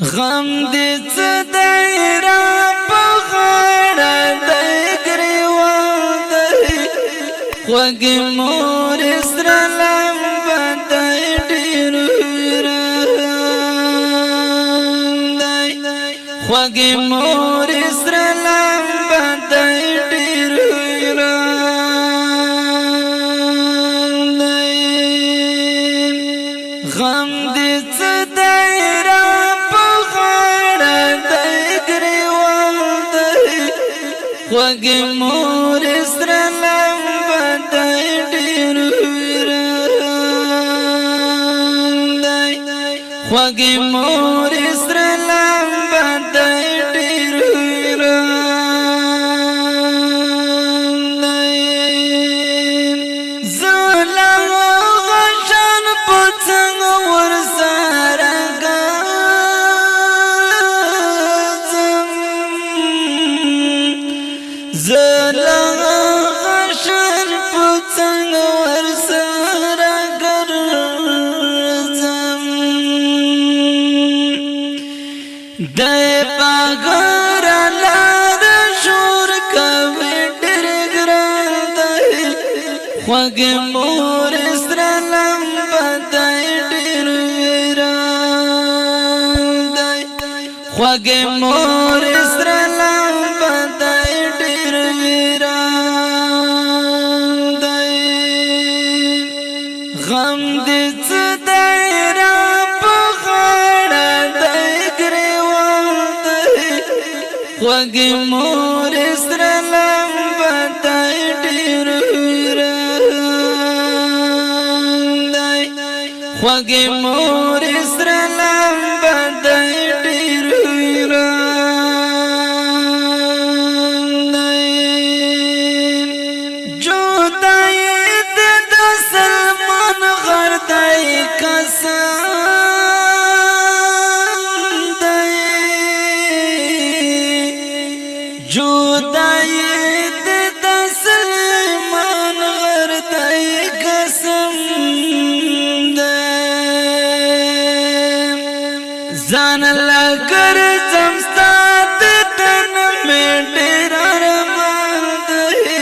غم دې څه دی را په غاړه دی ګریوان دی خوږې مور سره لمبه دی ډېر وران دی خوږې مور سره لمبه دی ډېر وران دی غم دې څه دی را خوږې مور سره لمبه دی ډېر وران دی خوږې مور سره لمبه دی ډېر وران دی زه له هغه شان په څنګه ورسره زلغه غشر پڅنګ ورسره ګرځم دای پاګر لار شور کوي ډېر ګران دی خوږې مور سره لمبه دی ډېر وران دی خوږې مور سره لمبه دی غم دې څه دی را په غاړه دی ګریوان دی خوږې مور سره لمبه دی ډېر وران دی خوږې مور سره لمبه دی ډېر وران دی جدای قسم دی جدای د سلمان غر دی قسم دی ځان لګر زمستا د تن مې ډېر ارمان دی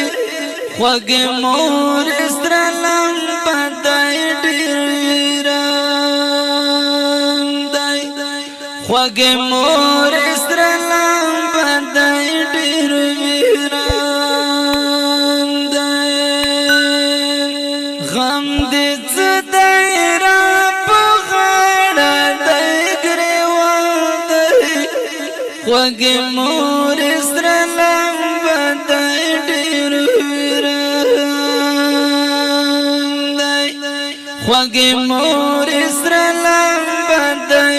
خوږې مور سره لمبه دی خوږې مور سره لمبه دی ډېر وران دی غم دې څه دی را په غاړه دی ګریوان دی خوږې مور سره لمبه دی ډېر وران دی خوږې مور سره لمبه دی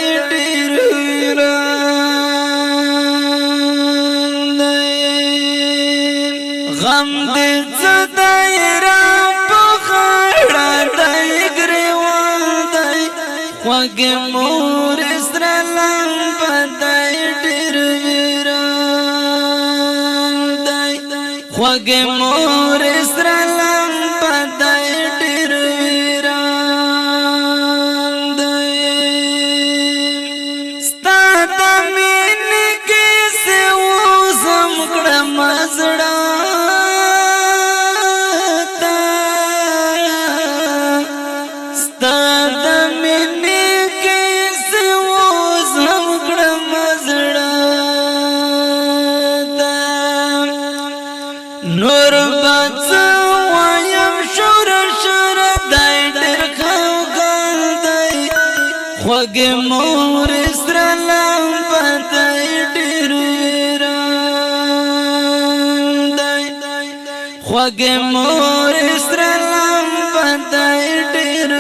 غم دې څه دی را په غاړه دی ګریوان دی خوږې مور سره لمبه دی ډېر وران دی خوږې مور سره لمبه دی ډېر وران دی ستا د مینې کیسې اوسم کړم زړه نور بڅ وایم شور شور دی ډېر خفګان دی خوږې مور سره لمبه دی ډېر وران دی خوږې مور سره لمبه دی ډېر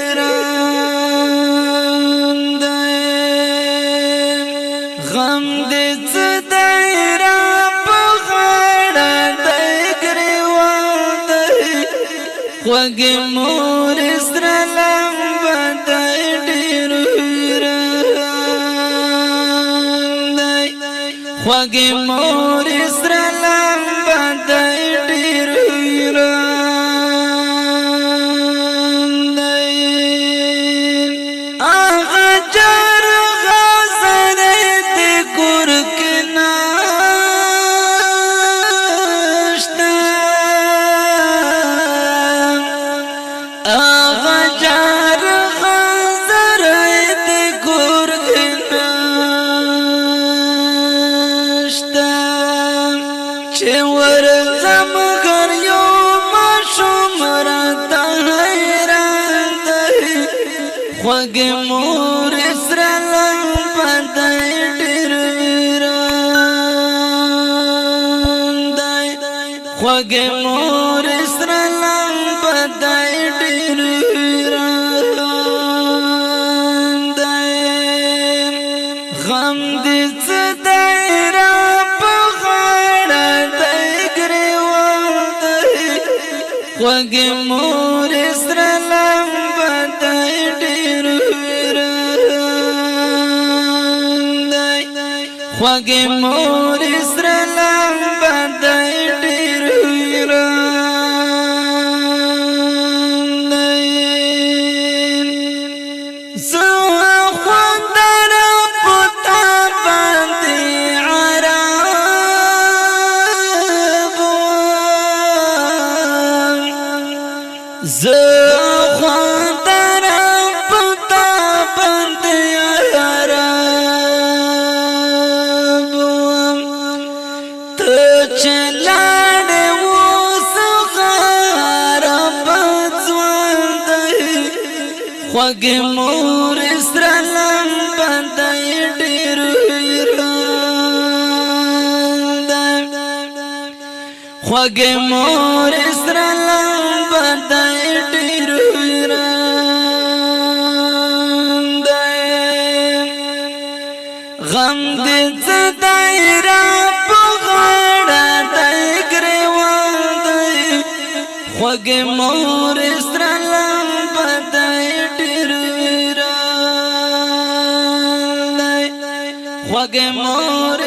وران دی غم دې څه دی را په غاړه دی ګریوان دی خوږې مور سره لمبه دی ډېر وران دی خوږې مور سره لمبه دی ډېر وران دی هغه جرغه خوږ مور سره لمبه دی ډېر ویران دی خوږ مور سره لمبه دی ډېر ویران دی غم دې څه دی را په غاړه دی ګریوان دی خوږ مور سره لمبه دی ډېر ویران دی خوږ مور سره لمبه دی ډېر ویران دی زه خوندر په تا باندې عرب وم زه خوندر په تا باندې عرب وم ته چې لاړې اوس غرب ځوان دی خوږ مور سره لمبه دی ډېر ویران دی خوږ مور سره لمبه دی ډېر ویران دی غم دې څه دی را په غاړه دی ګریوان دی خوږ مور سره لمبه دی ډېر ویران دی خوږ مور